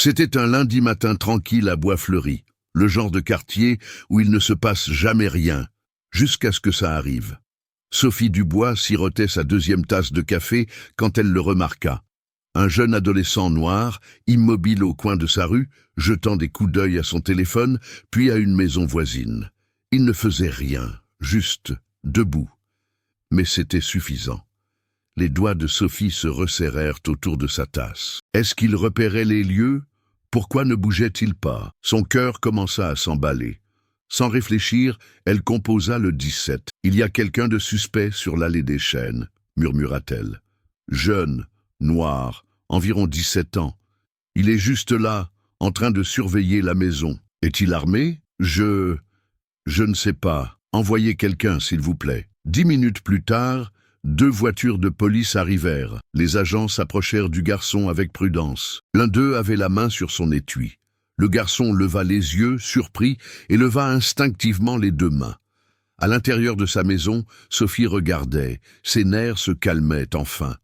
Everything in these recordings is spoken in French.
C'était un lundi matin tranquille à Bois-Fleuri, le genre de quartier où il ne se passe jamais rien, jusqu'à ce que ça arrive. Sophie Dubois sirotait sa deuxième tasse de café quand elle le remarqua. Un jeune adolescent noir, immobile au coin de sa rue, jetant des coups d'œil à son téléphone, puis à une maison voisine. Il ne faisait rien, juste debout. Mais c'était suffisant. Les doigts de Sophie se resserrèrent autour de sa tasse. Est-ce qu'il repérait les lieux? Pourquoi ne bougeait-il pas? Son cœur commença à s'emballer. Sans réfléchir, elle composa le 17. « Il y a quelqu'un de suspect sur l'allée des Chênes », murmura-t-elle. Jeune, noir, environ 17 ans. Il est juste là, en train de surveiller la maison. Est-il armé? Je ne sais pas. Envoyez quelqu'un, s'il vous plaît. 10 minutes plus tard, 2 voitures de police arrivèrent. Les agents s'approchèrent du garçon avec prudence. L'un d'eux avait la main sur son étui. Le garçon leva les yeux, surpris, et leva instinctivement les 2 mains. À l'intérieur de sa maison, Sophie regardait. Ses nerfs se calmaient enfin.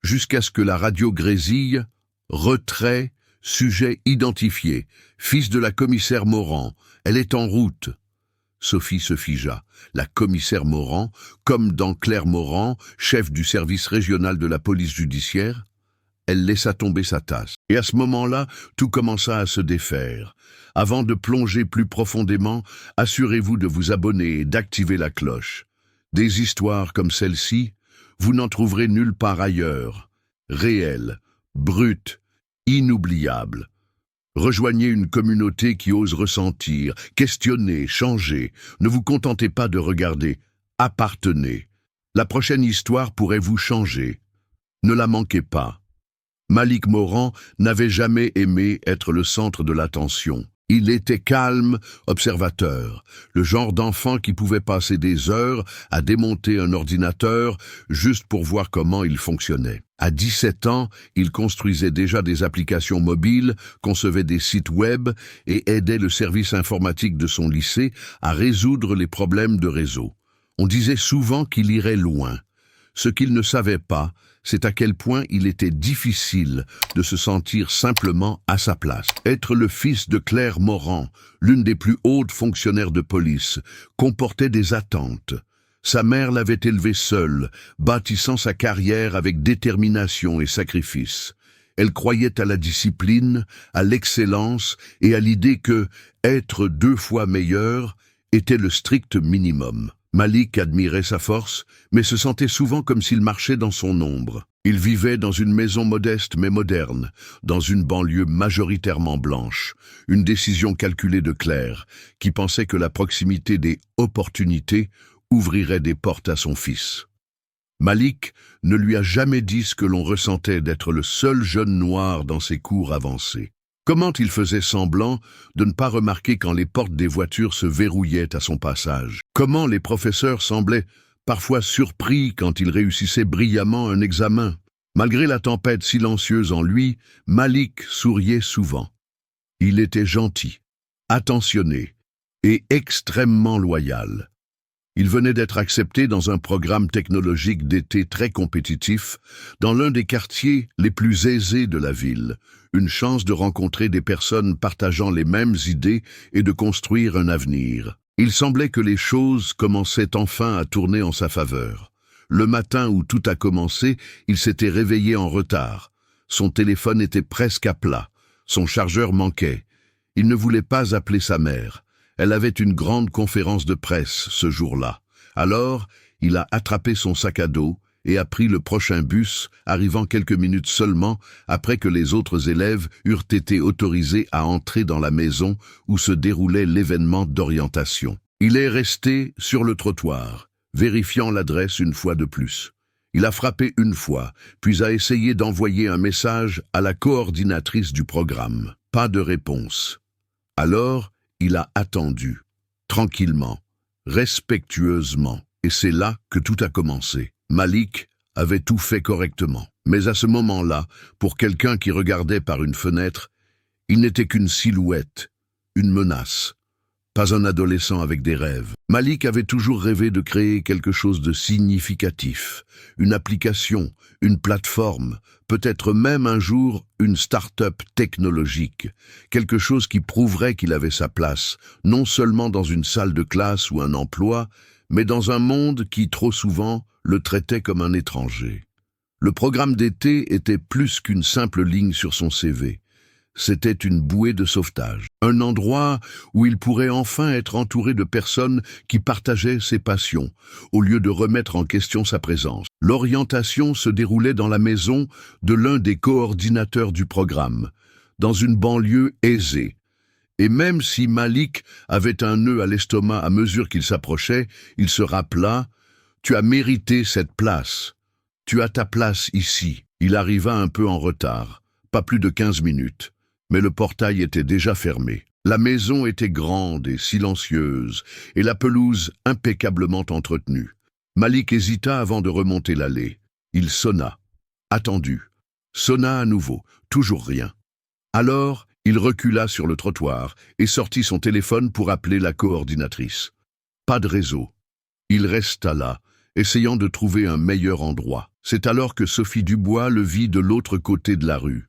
Jusqu'à ce que la radio grésille. Retrait, sujet identifié. Fils de la commissaire Morand. Elle est en route. Sophie se figea. La commissaire Morand, comme dans Claire Morand, chef du service régional de la police judiciaire, elle laissa tomber sa tasse. Et à ce moment-là, tout commença à se défaire. Avant de plonger plus profondément, assurez-vous de vous abonner et d'activer la cloche. Des histoires comme celle-ci, vous n'en trouverez nulle part ailleurs. Réelles, brutes, inoubliables. Rejoignez une communauté qui ose ressentir, questionner, changer. Ne vous contentez pas de regarder, appartenez. La prochaine histoire pourrait vous changer. Ne la manquez pas. Malik Morand n'avait jamais aimé être le centre de l'attention. Il était calme, observateur, le genre d'enfant qui pouvait passer des heures à démonter un ordinateur juste pour voir comment il fonctionnait. À 17 ans, il construisait déjà des applications mobiles, concevait des sites web et aidait le service informatique de son lycée à résoudre les problèmes de réseau. On disait souvent qu'il irait loin. Ce qu'il ne savait pas, c'est à quel point il était difficile de se sentir simplement à sa place. Être le fils de Claire Morand, l'une des plus hautes fonctionnaires de police, comportait des attentes. Sa mère l'avait élevé seule, bâtissant sa carrière avec détermination et sacrifice. Elle croyait à la discipline, à l'excellence et à l'idée que être 2 fois meilleur était le strict minimum. Malik admirait sa force, mais se sentait souvent comme s'il marchait dans son ombre. Il vivait dans une maison modeste mais moderne, dans une banlieue majoritairement blanche, une décision calculée de Claire, qui pensait que la proximité des opportunités ouvrirait des portes à son fils. Malik ne lui a jamais dit ce que l'on ressentait d'être le seul jeune noir dans ses cours avancés. Comment il faisait semblant de ne pas remarquer quand les portes des voitures se verrouillaient à son passage? Comment les professeurs semblaient parfois surpris quand il réussissait brillamment un examen? Malgré la tempête silencieuse en lui, Malik souriait souvent. Il était gentil, attentionné et extrêmement loyal. Il venait d'être accepté dans un programme technologique d'été très compétitif, dans l'un des quartiers les plus aisés de la ville, une chance de rencontrer des personnes partageant les mêmes idées et de construire un avenir. Il semblait que les choses commençaient enfin à tourner en sa faveur. Le matin où tout a commencé, il s'était réveillé en retard. Son téléphone était presque à plat. Son chargeur manquait. Il ne voulait pas appeler sa mère. Elle avait une grande conférence de presse ce jour-là. Alors, il a attrapé son sac à dos et a pris le prochain bus, arrivant quelques minutes seulement après que les autres élèves eurent été autorisés à entrer dans la maison où se déroulait l'événement d'orientation. Il est resté sur le trottoir, vérifiant l'adresse une fois de plus. Il a frappé une fois, puis a essayé d'envoyer un message à la coordinatrice du programme. Pas de réponse. Alors, il a attendu, tranquillement, respectueusement, et c'est là que tout a commencé. Malik avait tout fait correctement, mais à ce moment-là, pour quelqu'un qui regardait par une fenêtre, il n'était qu'une silhouette, une menace. pas un adolescent avec des rêves. Malik avait toujours rêvé de créer quelque chose de significatif, une application, une plateforme, peut-être même un jour une start-up technologique, quelque chose qui prouverait qu'il avait sa place, non seulement dans une salle de classe ou un emploi, mais dans un monde qui, trop souvent, le traitait comme un étranger. Le programme d'été était plus qu'une simple ligne sur son CV. C'était une bouée de sauvetage, un endroit où il pourrait enfin être entouré de personnes qui partageaient ses passions, au lieu de remettre en question sa présence. L'orientation se déroulait dans la maison de l'un des coordinateurs du programme, dans une banlieue aisée. Et même si Malik avait un nœud à l'estomac à mesure qu'il s'approchait, il se rappela « Tu as mérité cette place. Tu as ta place ici. » Il arriva un peu en retard, pas plus de 15 minutes. Mais le portail était déjà fermé. La maison était grande et silencieuse, et la pelouse impeccablement entretenue. Malik hésita avant de remonter l'allée. Il sonna. Attendu. Sonna à nouveau. Toujours rien. Alors, il recula sur le trottoir et sortit son téléphone pour appeler la coordinatrice. Pas de réseau. Il resta là, essayant de trouver un meilleur endroit. C'est alors que Sophie Dubois le vit de l'autre côté de la rue.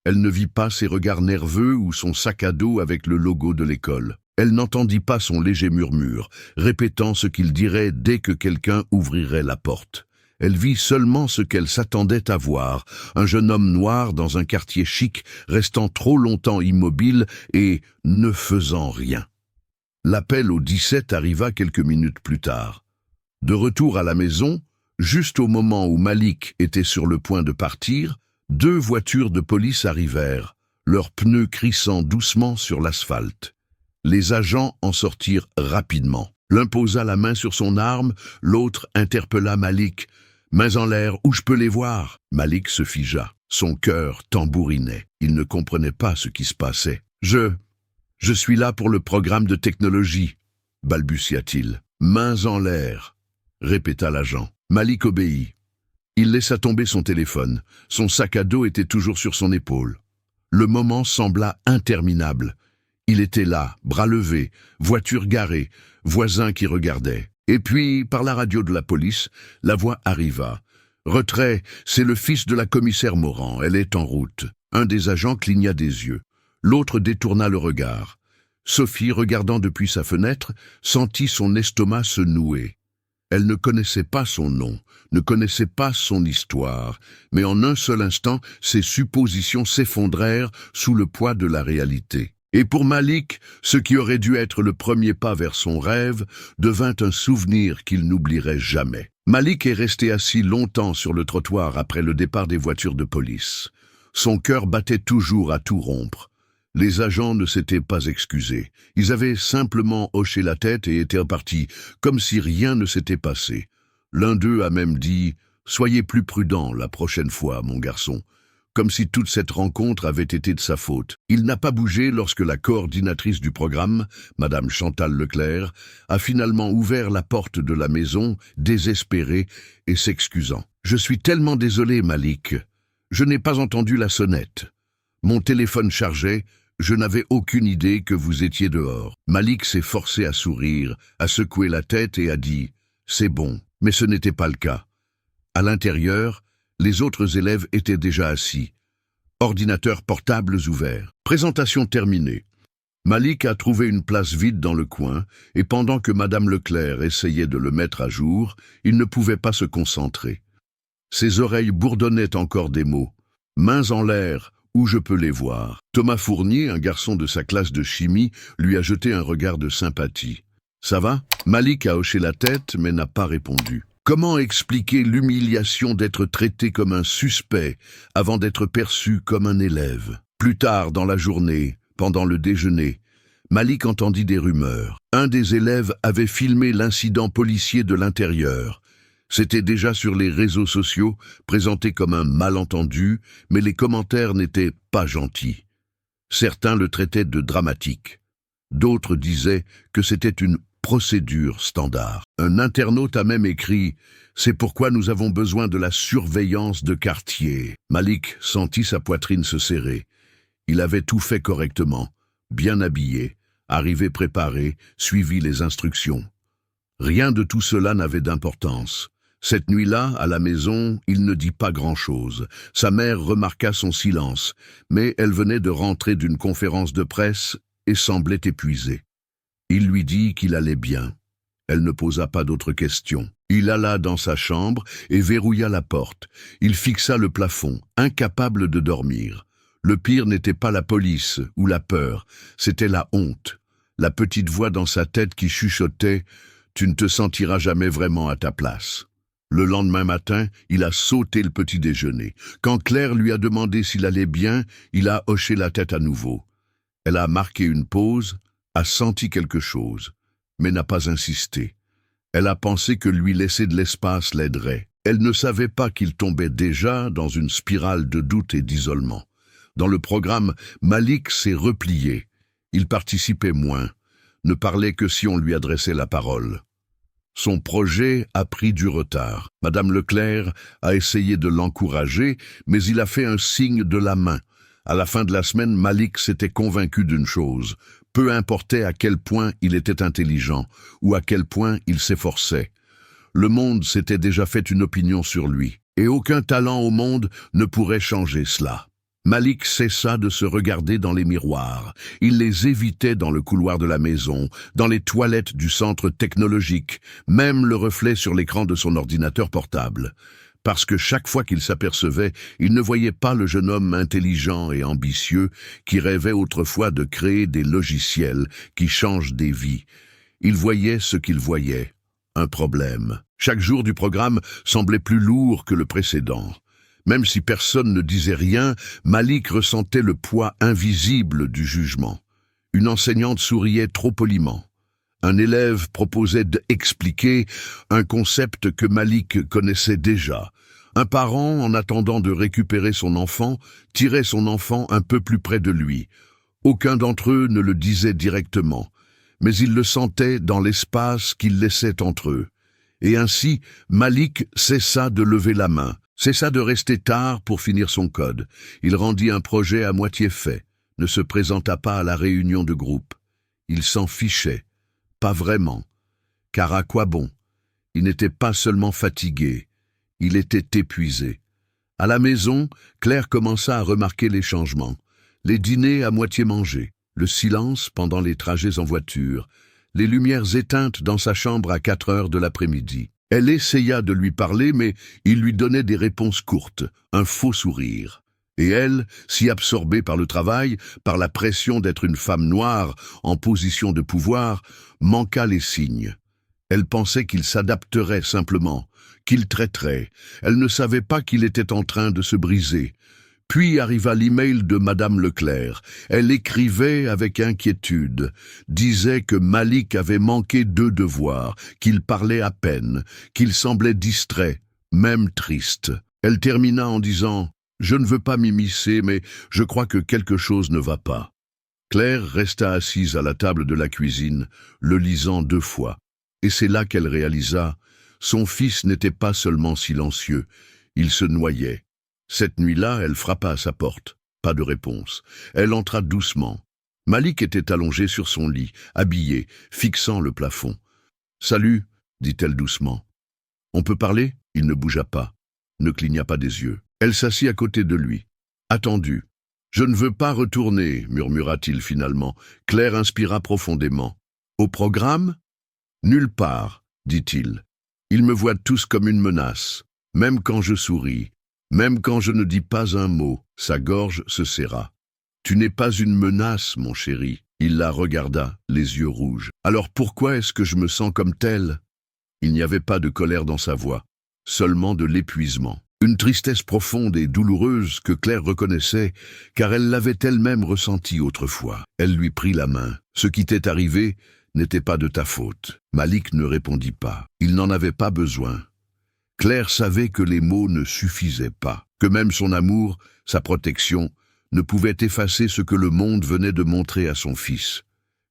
Elle ne vit pas ses regards nerveux ou son sac à dos avec le logo de l'école. Elle n'entendit pas son léger murmure, répétant ce qu'il dirait dès que quelqu'un ouvrirait la porte. Elle vit seulement ce qu'elle s'attendait à voir, un jeune homme noir dans un quartier chic, restant trop longtemps immobile et ne faisant rien. L'appel au 17 arriva quelques minutes plus tard. De retour à la maison, juste au moment où Malik était sur le point de partir, 2 voitures de police arrivèrent, leurs pneus crissant doucement sur l'asphalte. Les agents en sortirent rapidement. L'un posa la main sur son arme, l'autre interpella Malik. « Mains en l'air, où je peux les voir ?» Malik se figea. Son cœur tambourinait. Il ne comprenait pas ce qui se passait. « Je suis là pour le programme de technologie, » balbutia-t-il. « Mains en l'air, » répéta l'agent. Malik obéit. Il laissa tomber son téléphone. Son sac à dos était toujours sur son épaule. Le moment sembla interminable. Il était là, bras levés, voiture garée, voisins qui regardaient. Et puis, par la radio de la police, la voix arriva. « Retrait, c'est le fils de la commissaire Morand, elle est en route. » Un des agents cligna des yeux. L'autre détourna le regard. Sophie, regardant depuis sa fenêtre, sentit son estomac se nouer. Elle ne connaissait pas son nom, ne connaissait pas son histoire, mais en un seul instant, ses suppositions s'effondrèrent sous le poids de la réalité. Et pour Malik, ce qui aurait dû être le premier pas vers son rêve devint un souvenir qu'il n'oublierait jamais. Malik est resté assis longtemps sur le trottoir après le départ des voitures de police. Son cœur battait toujours à tout rompre. Les agents ne s'étaient pas excusés. Ils avaient simplement hoché la tête et étaient repartis, comme si rien ne s'était passé. L'un d'eux a même dit « Soyez plus prudent la prochaine fois, mon garçon », comme si toute cette rencontre avait été de sa faute. Il n'a pas bougé lorsque la coordinatrice du programme, Madame Chantal Leclerc, a finalement ouvert la porte de la maison, désespérée et s'excusant. « Je suis tellement désolé, Malik. Je n'ai pas entendu la sonnette. Mon téléphone chargeait. Je n'avais aucune idée que vous étiez dehors. » Malik s'est forcé à sourire, à secouer la tête et a dit « C'est bon », mais ce n'était pas le cas. À l'intérieur, les autres élèves étaient déjà assis. Ordinateurs portables ouverts. Présentation terminée. Malik a trouvé une place vide dans le coin, et pendant que Madame Leclerc essayait de le mettre à jour, il ne pouvait pas se concentrer. Ses oreilles bourdonnaient encore des mots. « Mains en l'air, où je peux les voir ?» Thomas Fournier, un garçon de sa classe de chimie, lui a jeté un regard de sympathie. « Ça va ?» Malik a hoché la tête, mais n'a pas répondu. Comment expliquer l'humiliation d'être traité comme un suspect avant d'être perçu comme un élève? Plus tard dans la journée, pendant le déjeuner, Malik entendit des rumeurs. Un des élèves avait filmé l'incident policier de l'intérieur. C'était déjà sur les réseaux sociaux, présenté comme un malentendu, mais les commentaires n'étaient pas gentils. Certains le traitaient de dramatique. D'autres disaient que c'était une procédure standard. Un internaute a même écrit « C'est pourquoi nous avons besoin de la surveillance de quartier ». Malik sentit sa poitrine se serrer. Il avait tout fait correctement, bien habillé, arrivé préparé, suivit les instructions. Rien de tout cela n'avait d'importance. Cette nuit-là, à la maison, il ne dit pas grand-chose. Sa mère remarqua son silence, mais elle venait de rentrer d'une conférence de presse et semblait épuisée. Il lui dit qu'il allait bien. Elle ne posa pas d'autres questions. Il alla dans sa chambre et verrouilla la porte. Il fixa le plafond, incapable de dormir. Le pire n'était pas la police ou la peur, c'était la honte. La petite voix dans sa tête qui chuchotait « Tu ne te sentiras jamais vraiment à ta place ». Le lendemain matin, il a sauté le petit déjeuner. Quand Claire lui a demandé s'il allait bien, il a hoché la tête à nouveau. Elle a marqué une pause, a senti quelque chose, mais n'a pas insisté. Elle a pensé que lui laisser de l'espace l'aiderait. Elle ne savait pas qu'il tombait déjà dans une spirale de doute et d'isolement. Dans le programme, Malik s'est replié. Il participait moins, ne parlait que si on lui adressait la parole. Son projet a pris du retard. Madame Leclerc a essayé de l'encourager, mais il a fait un signe de la main. À la fin de la semaine, Malik s'était convaincu d'une chose. Peu importait à quel point il était intelligent ou à quel point il s'efforçait. Le monde s'était déjà fait une opinion sur lui, et aucun talent au monde ne pourrait changer cela. Malik cessa de se regarder dans les miroirs. Il les évitait dans le couloir de la maison, dans les toilettes du centre technologique, même le reflet sur l'écran de son ordinateur portable. Parce que chaque fois qu'il s'apercevait, il ne voyait pas le jeune homme intelligent et ambitieux qui rêvait autrefois de créer des logiciels qui changent des vies. Il voyait ce qu'il voyait, un problème. Chaque jour du programme semblait plus lourd que le précédent. Même si personne ne disait rien, Malik ressentait le poids invisible du jugement. Une enseignante souriait trop poliment. Un élève proposait d'expliquer un concept que Malik connaissait déjà. Un parent, en attendant de récupérer son enfant, tirait son enfant un peu plus près de lui. Aucun d'entre eux ne le disait directement, mais ils le sentaient dans l'espace qu'ils laissaient entre eux. Et ainsi, Malik cessa de lever la main. Cessa de rester tard pour finir son code. Il rendit un projet à moitié fait, ne se présenta pas à la réunion de groupe. Il s'en fichait, pas vraiment, car à quoi bon? Il n'était pas seulement fatigué, il était épuisé. À la maison, Claire commença à remarquer les changements. Les dîners à moitié mangés, le silence pendant les trajets en voiture, les lumières éteintes dans sa chambre à 4 heures de l'après-midi. Elle essaya de lui parler, mais il lui donnait des réponses courtes, un faux sourire. Et elle, si absorbée par le travail, par la pression d'être une femme noire en position de pouvoir, manqua les signes. Elle pensait qu'il s'adapterait simplement, qu'il traiterait. Elle ne savait pas qu'il était en train de se briser. Puis arriva l'email de Madame Leclerc. Elle écrivait avec inquiétude, disait que Malik avait manqué 2 devoirs, qu'il parlait à peine, qu'il semblait distrait, même triste. Elle termina en disant « Je ne veux pas m'immiscer, mais je crois que quelque chose ne va pas ». Claire resta assise à la table de la cuisine, le lisant 2 fois. Et c'est là qu'elle réalisa, son fils n'était pas seulement silencieux, il se noyait. Cette nuit-là, elle frappa à sa porte. Pas de réponse. Elle entra doucement. Malik était allongé sur son lit, habillé, fixant le plafond. « Salut », dit-elle doucement. « On peut parler ?» Il ne bougea pas, ne cligna pas des yeux. Elle s'assit à côté de lui. Attendu. « Je ne veux pas retourner », murmura-t-il finalement. Claire inspira profondément. « Au programme ?»« Nulle part », dit-il. « Ils me voient tous comme une menace, même quand je souris. Même quand je ne dis pas un mot, sa gorge se serra. « Tu n'es pas une menace, mon chéri. » Il la regarda, les yeux rouges. « Alors pourquoi est-ce que je me sens comme tel ?» Il n'y avait pas de colère dans sa voix, seulement de l'épuisement. Une tristesse profonde et douloureuse que Claire reconnaissait, car elle l'avait elle-même ressentie autrefois. Elle lui prit la main. « Ce qui t'est arrivé n'était pas de ta faute. » Malik ne répondit pas. Il n'en avait pas besoin. Claire savait que les mots ne suffisaient pas, que même son amour, sa protection, ne pouvaient effacer ce que le monde venait de montrer à son fils,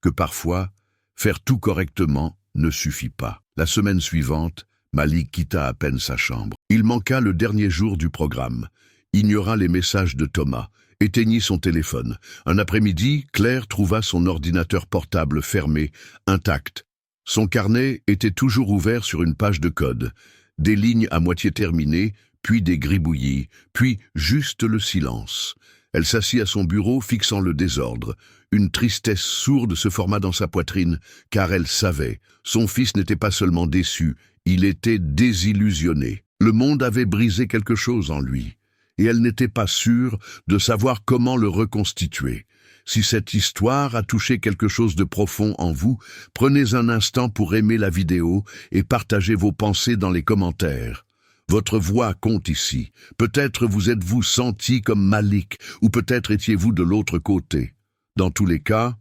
que parfois, faire tout correctement ne suffit pas. La semaine suivante, Malik quitta à peine sa chambre. Il manqua le dernier jour du programme, ignora les messages de Thomas éteignit son téléphone. Un après-midi, Claire trouva son ordinateur portable fermé, intact. Son carnet était toujours ouvert sur une page de code. Des lignes à moitié terminées, puis des gribouillis, puis juste le silence. Elle s'assit à son bureau, fixant le désordre. Une tristesse sourde se forma dans sa poitrine, car elle savait, son fils n'était pas seulement déçu, il était désillusionné. Le monde avait brisé quelque chose en lui, et elle n'était pas sûre de savoir comment le reconstituer. Si cette histoire a touché quelque chose de profond en vous, prenez un instant pour aimer la vidéo et partagez vos pensées dans les commentaires. Votre voix compte ici. Peut-être vous êtes-vous senti comme Malik, ou peut-être étiez-vous de l'autre côté. Dans tous les cas,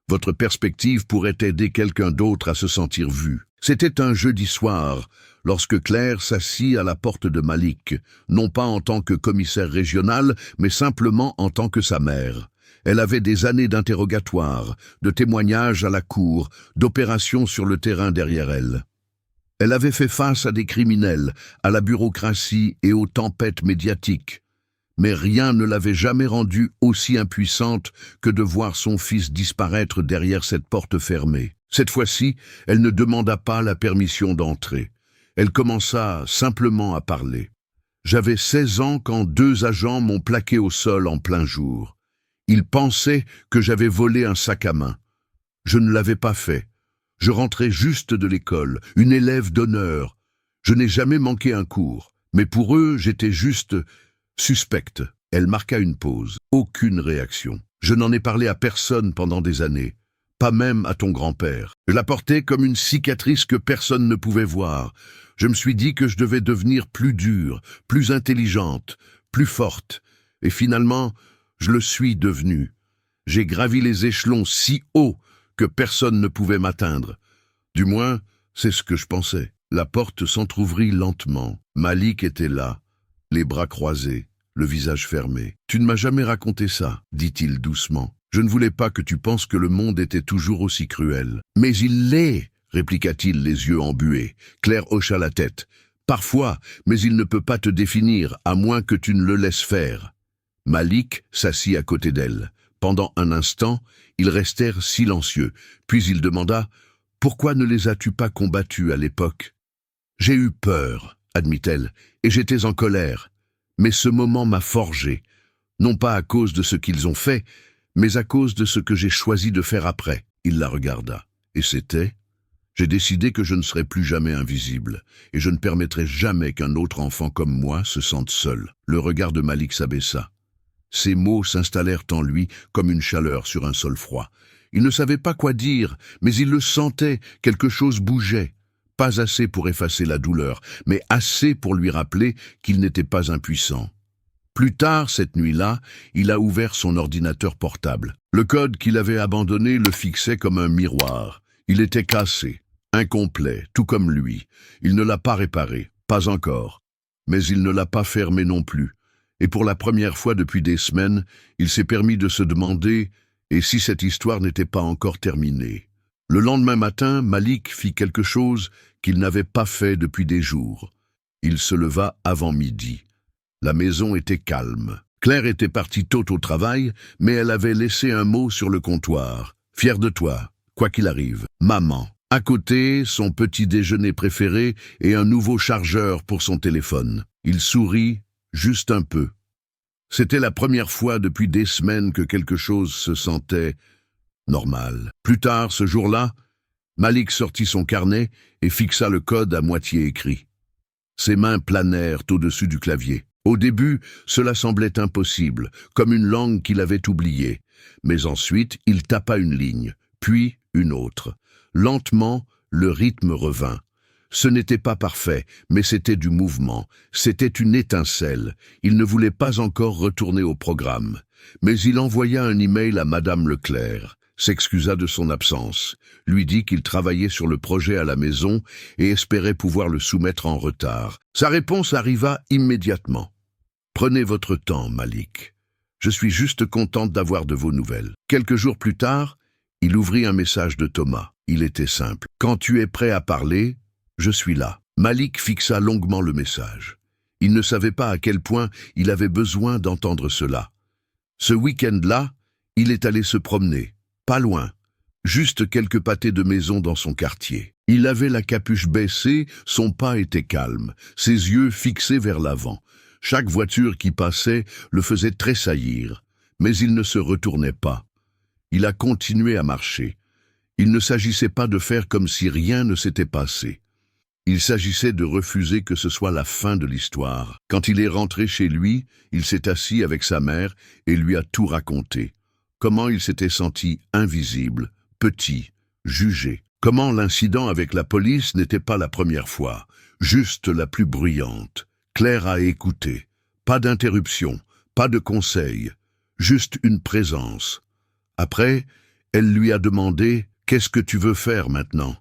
votre perspective pourrait aider quelqu'un d'autre à se sentir vu. C'était un jeudi soir, lorsque Claire s'assit à la porte de Malik, non pas en tant que commissaire régional, mais simplement en tant que sa mère. Elle avait des années d'interrogatoire, de témoignages à la cour, d'opérations sur le terrain derrière elle. Elle avait fait face à des criminels, à la bureaucratie et aux tempêtes médiatiques. Mais rien ne l'avait jamais rendue aussi impuissante que de voir son fils disparaître derrière cette porte fermée. Cette fois-ci, elle ne demanda pas la permission d'entrer. Elle commença simplement à parler. « J'avais 16 ans quand 2 agents m'ont plaqué au sol en plein jour. Ils pensaient que j'avais volé un sac à main. Je ne l'avais pas fait. Je rentrais juste de l'école, une élève d'honneur. Je n'ai jamais manqué un cours, mais pour eux, j'étais juste suspecte. » Elle marqua une pause. Aucune réaction. « Je n'en ai parlé à personne pendant des années, pas même à ton grand-père. Je la portais comme une cicatrice que personne ne pouvait voir. Je me suis dit que je devais devenir plus dure, plus intelligente, plus forte. Et finalement, je le suis devenue. J'ai gravi les échelons si haut que personne ne pouvait m'atteindre. Du moins, c'est ce que je pensais. » La porte s'entr'ouvrit lentement. Malik était là, les bras croisés, le visage fermé. « Tu ne m'as jamais raconté ça, dit-il doucement. Je ne voulais pas que tu penses que le monde était toujours aussi cruel. »« Mais il l'est, répliqua-t-il les yeux embués. Claire hocha la tête. « Parfois, mais il ne peut pas te définir, à moins que tu ne le laisses faire. » Malik s'assit à côté d'elle. Pendant un instant, ils restèrent silencieux. Puis il demanda « Pourquoi ne les as-tu pas combattus à l'époque ?»« J'ai eu peur, admit-elle, et j'étais en colère. Mais ce moment m'a forgé, non pas à cause de ce qu'ils ont fait, mais à cause de ce que j'ai choisi de faire après. » Il la regarda. « Et c'était ? J'ai décidé que je ne serais plus jamais invisible, et je ne permettrai jamais qu'un autre enfant comme moi se sente seul. » Le regard de Malik s'abaissa. Ces mots s'installèrent en lui comme une chaleur sur un sol froid. Il ne savait pas quoi dire, mais il le sentait, quelque chose bougeait. Pas assez pour effacer la douleur, mais assez pour lui rappeler qu'il n'était pas impuissant. Plus tard, cette nuit-là, il a ouvert son ordinateur portable. Le code qu'il avait abandonné le fixait comme un miroir. Il était cassé, incomplet, tout comme lui. Il ne l'a pas réparé, pas encore. Mais il ne l'a pas fermé non plus. Et pour la première fois depuis des semaines, il s'est permis de se demander « et si cette histoire n'était pas encore terminée ?» Le lendemain matin, Malik fit quelque chose qu'il n'avait pas fait depuis des jours. Il se leva avant midi. La maison était calme. Claire était partie tôt au travail, mais elle avait laissé un mot sur le comptoir. « Fier de toi, quoi qu'il arrive, maman. » À côté, son petit déjeuner préféré et un nouveau chargeur pour son téléphone. Il sourit, juste un peu. C'était la première fois depuis des semaines que quelque chose se sentait normal. Plus tard, ce jour-là, Malik sortit son carnet et fixa le code à moitié écrit. Ses mains planèrent au-dessus du clavier. Au début, cela semblait impossible, comme une langue qu'il avait oubliée. Mais ensuite, il tapa une ligne, puis une autre. Lentement, le rythme revint. Ce n'était pas parfait, mais c'était du mouvement, c'était une étincelle. Il ne voulait pas encore retourner au programme. Mais il envoya un email à Madame Leclerc, s'excusa de son absence, lui dit qu'il travaillait sur le projet à la maison et espérait pouvoir le soumettre en retard. Sa réponse arriva immédiatement. « Prenez votre temps, Malik. Je suis juste contente d'avoir de vos nouvelles. » Quelques jours plus tard, il ouvrit un message de Thomas. Il était simple. « Quand tu es prêt à parler, je suis là. » Malik fixa longuement le message. Il ne savait pas à quel point il avait besoin d'entendre cela. Ce week-end-là, il est allé se promener, pas loin, juste quelques pâtés de maison dans son quartier. Il avait la capuche baissée, son pas était calme, ses yeux fixés vers l'avant. Chaque voiture qui passait le faisait tressaillir, mais il ne se retournait pas. Il a continué à marcher. Il ne s'agissait pas de faire comme si rien ne s'était passé. Il s'agissait de refuser que ce soit la fin de l'histoire. Quand il est rentré chez lui, il s'est assis avec sa mère et lui a tout raconté. Comment il s'était senti invisible, petit, jugé. Comment l'incident avec la police n'était pas la première fois, juste la plus bruyante. Claire a écouté. Pas d'interruption, pas de conseil, juste une présence. Après, elle lui a demandé « Qu'est-ce que tu veux faire maintenant ?»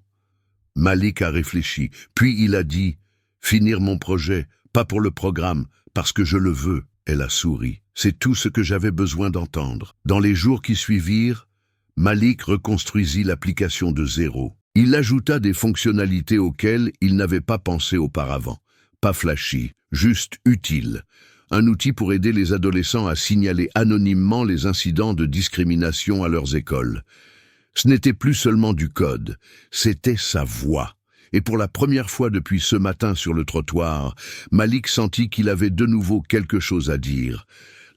Malik a réfléchi, puis il a dit « Finir mon projet, pas pour le programme, parce que je le veux. » Elle a souri. C'est tout ce que j'avais besoin d'entendre. Dans les jours qui suivirent, Malik reconstruisit l'application de zéro. Il ajouta des fonctionnalités auxquelles il n'avait pas pensé auparavant. Pas flashy, juste utile. Un outil pour aider les adolescents à signaler anonymement les incidents de discrimination à leurs écoles. Ce n'était plus seulement du code, c'était sa voix. Et pour la première fois depuis ce matin sur le trottoir, Malik sentit qu'il avait de nouveau quelque chose à dire.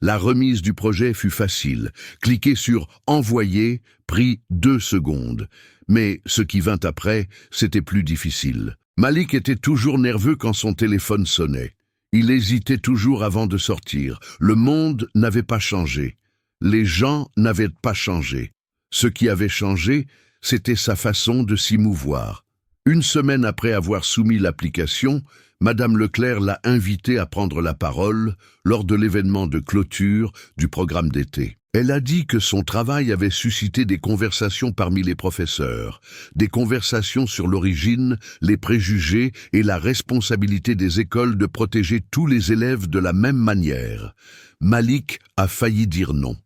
La remise du projet fut facile. Cliquer sur « Envoyer » prit 2 secondes. Mais ce qui vint après, c'était plus difficile. Malik était toujours nerveux quand son téléphone sonnait. Il hésitait toujours avant de sortir. Le monde n'avait pas changé. Les gens n'avaient pas changé. Ce qui avait changé, c'était sa façon de s'y mouvoir. Une semaine après avoir soumis l'application, Madame Leclerc l'a invité à prendre la parole lors de l'événement de clôture du programme d'été. Elle a dit que son travail avait suscité des conversations parmi les professeurs, des conversations sur l'origine, les préjugés et la responsabilité des écoles de protéger tous les élèves de la même manière. Malik a failli dire non.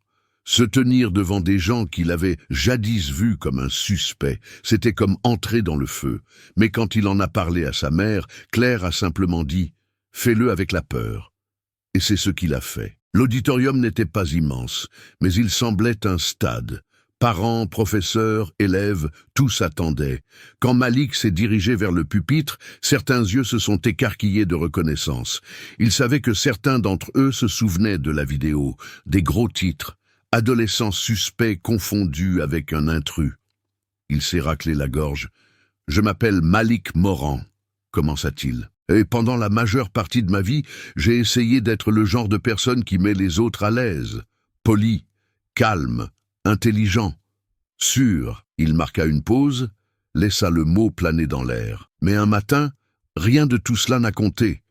Se tenir devant des gens qu'il avait jadis vus comme un suspect, c'était comme entrer dans le feu. Mais quand il en a parlé à sa mère, Claire a simplement dit « Fais-le avec la peur ». Et c'est ce qu'il a fait. L'auditorium n'était pas immense, mais il semblait un stade. Parents, professeurs, élèves, tous attendaient. Quand Malik s'est dirigé vers le pupitre, certains yeux se sont écarquillés de reconnaissance. Il savait que certains d'entre eux se souvenaient de la vidéo, des gros titres. Adolescent suspect confondu avec un intrus. Il s'est raclé la gorge. « Je m'appelle Malik Moran », commença-t-il. « Et pendant la majeure partie de ma vie, j'ai essayé d'être le genre de personne qui met les autres à l'aise. Poli, calme, intelligent, sûr. » Il marqua une pause, laissa le mot planer dans l'air. Mais un matin, rien de tout cela n'a compté.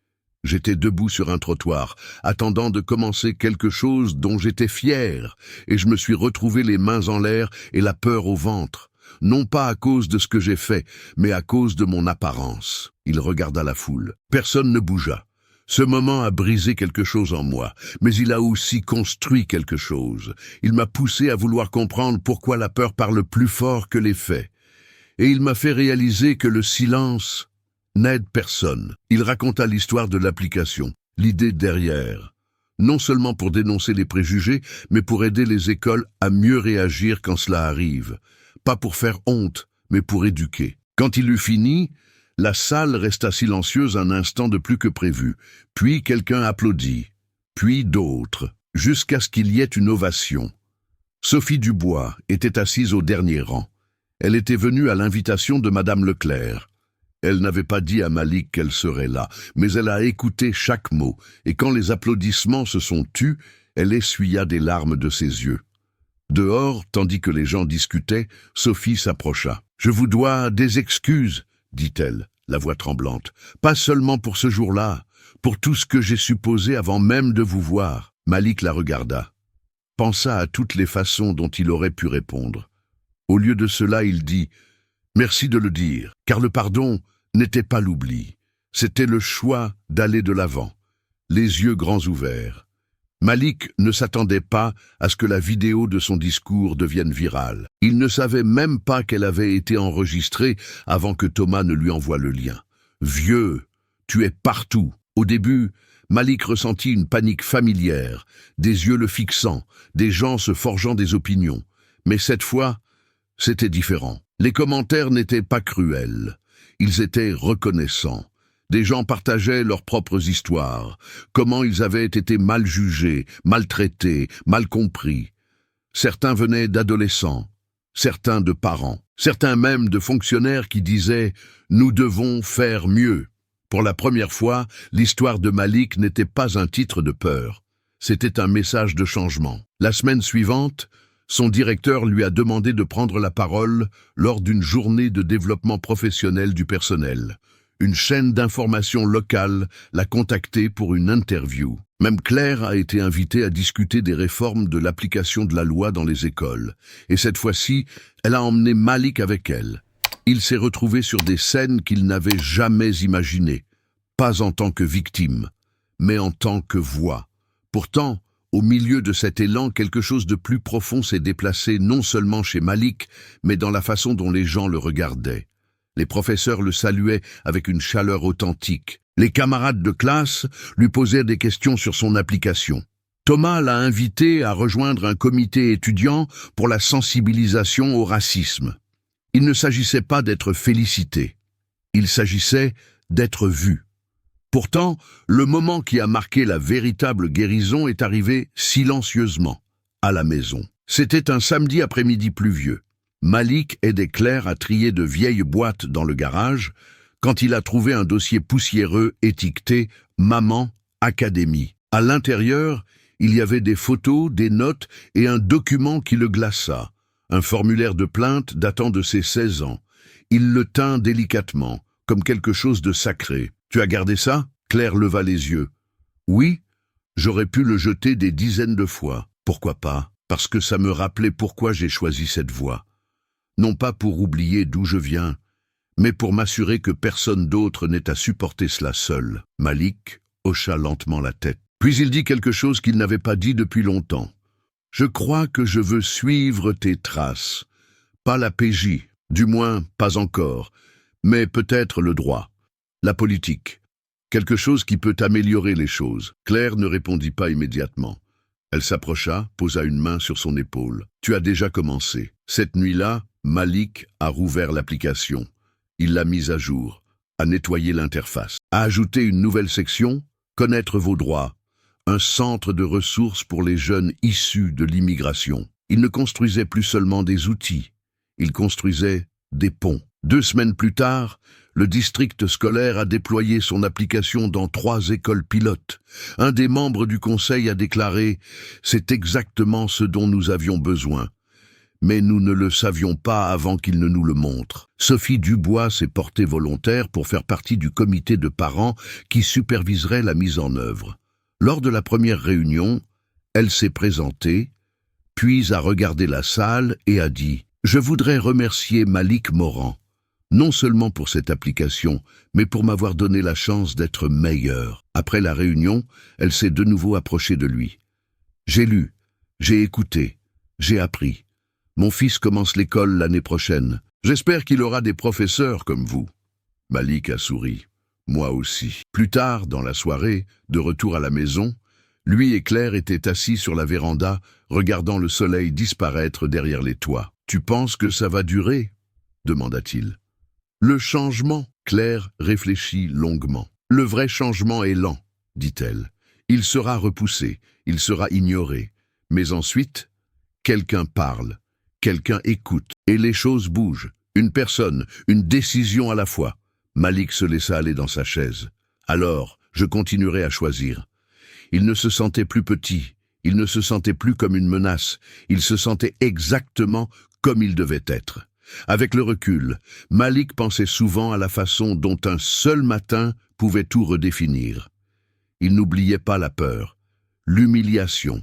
J'étais debout sur un trottoir, attendant de commencer quelque chose dont j'étais fier, et je me suis retrouvé les mains en l'air et la peur au ventre. Non pas à cause de ce que j'ai fait, mais à cause de mon apparence. Il regarda la foule. Personne ne bougea. Ce moment a brisé quelque chose en moi, mais il a aussi construit quelque chose. Il m'a poussé à vouloir comprendre pourquoi la peur parle plus fort que les faits. Et il m'a fait réaliser que le silence n'aide personne. Il raconta l'histoire de l'application, l'idée derrière. Non seulement pour dénoncer les préjugés, mais pour aider les écoles à mieux réagir quand cela arrive. Pas pour faire honte, mais pour éduquer. Quand il eut fini, la salle resta silencieuse un instant de plus que prévu. Puis quelqu'un applaudit, puis d'autres, jusqu'à ce qu'il y ait une ovation. Sophie Dubois était assise au dernier rang. Elle était venue à l'invitation de Madame Leclerc. Elle n'avait pas dit à Malik qu'elle serait là, mais elle a écouté chaque mot, et quand les applaudissements se sont tus, elle essuya des larmes de ses yeux. Dehors, tandis que les gens discutaient, Sophie s'approcha. « Je vous dois des excuses, » dit-elle, la voix tremblante. « Pas seulement pour ce jour-là, pour tout ce que j'ai supposé avant même de vous voir. » Malik la regarda, pensa à toutes les façons dont il aurait pu répondre. Au lieu de cela, il dit « Merci de le dire, car le pardon n'était pas l'oubli. C'était le choix d'aller de l'avant, les yeux grands ouverts. » Malik ne s'attendait pas à ce que la vidéo de son discours devienne virale. Il ne savait même pas qu'elle avait été enregistrée avant que Thomas ne lui envoie le lien. « Vieux, tu es partout. » Au début, Malik ressentit une panique familière, des yeux le fixant, des gens se forgeant des opinions. Mais cette fois, c'était différent. Les commentaires n'étaient pas cruels, ils étaient reconnaissants. Des gens partageaient leurs propres histoires, comment ils avaient été mal jugés, maltraités, mal compris. Certains venaient d'adolescents, certains de parents, certains même de fonctionnaires qui disaient « Nous devons faire mieux ». Pour la première fois, l'histoire de Malik n'était pas un titre de peur, c'était un message de changement. La semaine suivante, son directeur lui a demandé de prendre la parole lors d'une journée de développement professionnel du personnel. Une chaîne d'information locale l'a contacté pour une interview. Même Claire a été invitée à discuter des réformes de l'application de la loi dans les écoles. Et cette fois-ci, elle a emmené Malik avec elle. Il s'est retrouvé sur des scènes qu'il n'avait jamais imaginées. Pas en tant que victime, mais en tant que voix. Pourtant, au milieu de cet élan, quelque chose de plus profond s'est déplacé non seulement chez Malik, mais dans la façon dont les gens le regardaient. Les professeurs le saluaient avec une chaleur authentique. Les camarades de classe lui posaient des questions sur son application. Thomas l'a invité à rejoindre un comité étudiant pour la sensibilisation au racisme. Il ne s'agissait pas d'être félicité, il s'agissait d'être vu. Pourtant, le moment qui a marqué la véritable guérison est arrivé silencieusement, à la maison. C'était un samedi après-midi pluvieux. Malik aidait Claire à trier de vieilles boîtes dans le garage quand il a trouvé un dossier poussiéreux étiqueté « Maman, Académie ». À l'intérieur, il y avait des photos, des notes et un document qui le glaça. Un formulaire de plainte datant de ses 16 ans. Il le tint délicatement, comme quelque chose de sacré. « Tu as gardé ça ?» Claire leva les yeux. « Oui, j'aurais pu le jeter des dizaines de fois. Pourquoi pas? Parce que ça me rappelait pourquoi j'ai choisi cette voie. Non pas pour oublier d'où je viens, mais pour m'assurer que personne d'autre n'ait à supporter cela seul. » Malik hocha lentement la tête. Puis il dit quelque chose qu'il n'avait pas dit depuis longtemps. « Je crois que je veux suivre tes traces. Pas la PJ, du moins pas encore, mais peut-être le droit, la politique. Quelque chose qui peut améliorer les choses. » Claire ne répondit pas immédiatement. Elle s'approcha, posa une main sur son épaule. « Tu as déjà commencé. » Cette nuit-là, Malik a rouvert l'application. Il l'a mise à jour, a nettoyé l'interface, a ajouté une nouvelle section, « Connaître vos droits », un centre de ressources pour les jeunes issus de l'immigration. Il ne construisait plus seulement des outils, il construisait des ponts. 2 semaines plus tard, le district scolaire a déployé son application dans 3 écoles pilotes. Un des membres du conseil a déclaré « C'est exactement ce dont nous avions besoin. » Mais nous ne le savions pas avant qu'il ne nous le montre. Sophie Dubois s'est portée volontaire pour faire partie du comité de parents qui superviserait la mise en œuvre. Lors de la première réunion, elle s'est présentée, puis a regardé la salle et a dit « Je voudrais remercier Malik Moran, non seulement pour cette application, mais pour m'avoir donné la chance d'être meilleure. » Après la réunion, elle s'est de nouveau approchée de lui. « J'ai lu, j'ai écouté, j'ai appris. Mon fils commence l'école l'année prochaine. J'espère qu'il aura des professeurs comme vous. » Malik a souri. « Moi aussi. » Plus tard, dans la soirée, de retour à la maison, lui et Claire étaient assis sur la véranda, regardant le soleil disparaître derrière les toits. « Tu penses que ça va durer ?» demanda-t-il. « Le changement ?» Claire réfléchit longuement. « Le vrai changement est lent, dit-elle. Il sera repoussé, il sera ignoré. Mais ensuite, quelqu'un parle. Quelqu'un écoute, et les choses bougent. Une personne, une décision à la fois. » Malik se laissa aller dans sa chaise. « Alors, je continuerai à choisir. » Il ne se sentait plus petit, il ne se sentait plus comme une menace, il se sentait exactement comme il devait être. Avec le recul, Malik pensait souvent à la façon dont un seul matin pouvait tout redéfinir. Il n'oubliait pas la peur, l'humiliation,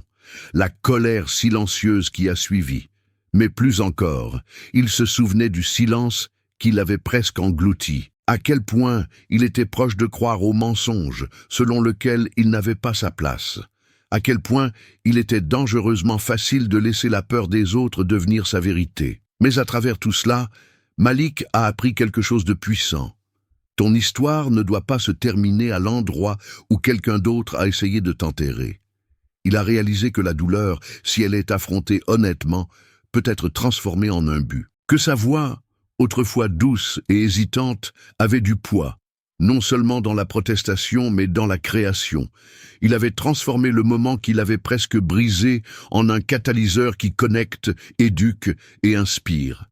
la colère silencieuse qui a suivi. Mais plus encore, il se souvenait du silence qui l'avait presque englouti. À quel point il était proche de croire au mensonge selon lequel il n'avait pas sa place. À quel point il était dangereusement facile de laisser la peur des autres devenir sa vérité. Mais à travers tout cela, Malik a appris quelque chose de puissant. Ton histoire ne doit pas se terminer à l'endroit où quelqu'un d'autre a essayé de t'enterrer. Il a réalisé que la douleur, si elle est affrontée honnêtement, peut être transformée en un but. Que sa voix, autrefois douce et hésitante, avait du poids, non seulement dans la protestation, mais dans la création. Il avait transformé le moment qu'il avait presque brisé en un catalyseur qui connecte, éduque et inspire.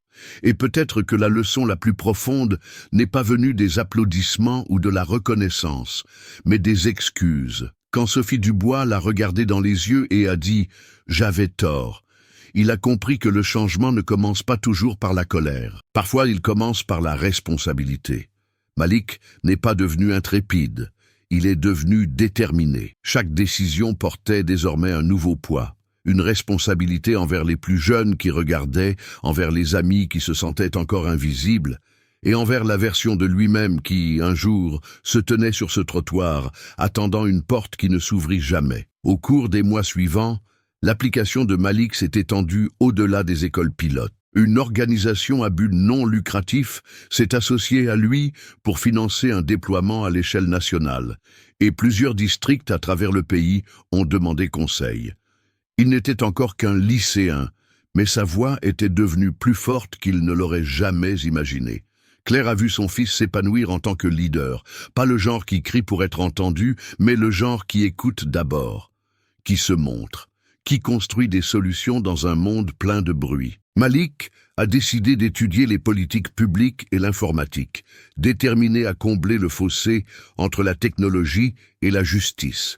Et peut-être que la leçon la plus profonde n'est pas venue des applaudissements ou de la reconnaissance, mais des excuses. Quand Sophie Dubois l'a regardé dans les yeux et a dit « J'avais tort », il a compris que le changement ne commence pas toujours par la colère. Parfois, il commence par la responsabilité. Malik n'est pas devenu intrépide, il est devenu déterminé. Chaque décision portait désormais un nouveau poids. Une responsabilité envers les plus jeunes qui regardaient, envers les amis qui se sentaient encore invisibles, et envers la version de lui-même qui, un jour, se tenait sur ce trottoir, attendant une porte qui ne s'ouvrit jamais. Au cours des mois suivants, l'application de Malik s'est étendue au-delà des écoles pilotes. Une organisation à but non lucratif s'est associée à lui pour financer un déploiement à l'échelle nationale, et plusieurs districts à travers le pays ont demandé conseil. Il n'était encore qu'un lycéen, mais sa voix était devenue plus forte qu'il ne l'aurait jamais imaginé. Claire a vu son fils s'épanouir en tant que leader, pas le genre qui crie pour être entendu, mais le genre qui écoute d'abord, qui se montre, qui construit des solutions dans un monde plein de bruit. Malik a décidé d'étudier les politiques publiques et l'informatique, déterminé à combler le fossé entre la technologie et la justice.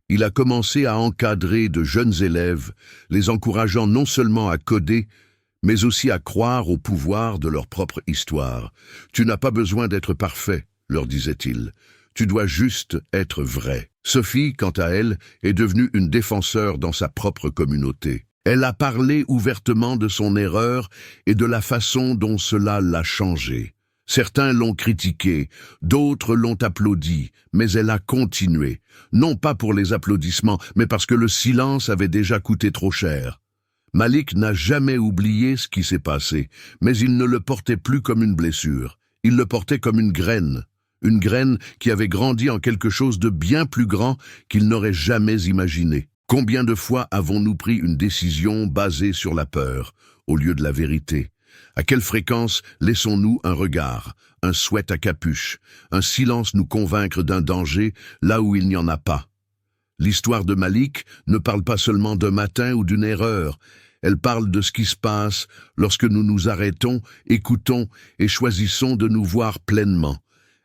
Il a commencé à encadrer de jeunes élèves, les encourageant non seulement à coder, mais aussi à croire au pouvoir de leur propre histoire. « Tu n'as pas besoin d'être parfait », leur disait-il. « Tu dois juste être vrai. » Sophie, quant à elle, est devenue une défenseur dans sa propre communauté. Elle a parlé ouvertement de son erreur et de la façon dont cela l'a changée. Certains l'ont critiquée, d'autres l'ont applaudi, mais elle a continué. Non pas pour les applaudissements, mais parce que le silence avait déjà coûté trop cher. Malik n'a jamais oublié ce qui s'est passé, mais il ne le portait plus comme une blessure. Il le portait comme une graine qui avait grandi en quelque chose de bien plus grand qu'il n'aurait jamais imaginé. Combien de fois avons-nous pris une décision basée sur la peur, au lieu de la vérité? À quelle fréquence laissons-nous un regard, un sweat à capuche, un silence nous convaincre d'un danger là où il n'y en a pas? L'histoire de Malik ne parle pas seulement d'un matin ou d'une erreur, elle parle de ce qui se passe lorsque nous nous arrêtons, écoutons et choisissons de nous voir pleinement.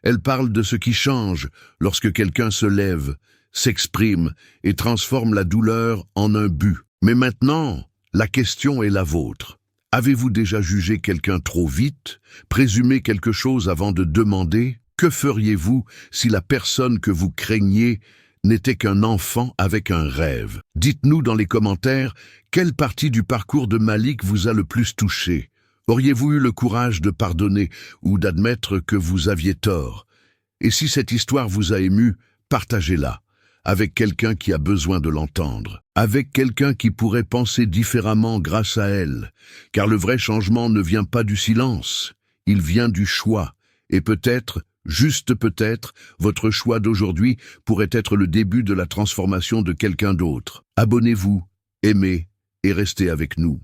Elle parle de ce qui change lorsque quelqu'un se lève, s'exprime et transforme la douleur en un but. Mais maintenant, la question est la vôtre. Avez-vous déjà jugé quelqu'un trop vite, présumé quelque chose avant de demander? Que feriez-vous si la personne que vous craigniez n'était qu'un enfant avec un rêve? Dites-nous dans les commentaires quelle partie du parcours de Malik vous a le plus touché. Auriez-vous eu le courage de pardonner ou d'admettre que vous aviez tort? Et si cette histoire vous a ému, partagez-la avec quelqu'un qui a besoin de l'entendre, avec quelqu'un qui pourrait penser différemment grâce à elle, car le vrai changement ne vient pas du silence, il vient du choix, et peut-être, juste peut-être, votre choix d'aujourd'hui pourrait être le début de la transformation de quelqu'un d'autre. Abonnez-vous, aimez et restez avec nous.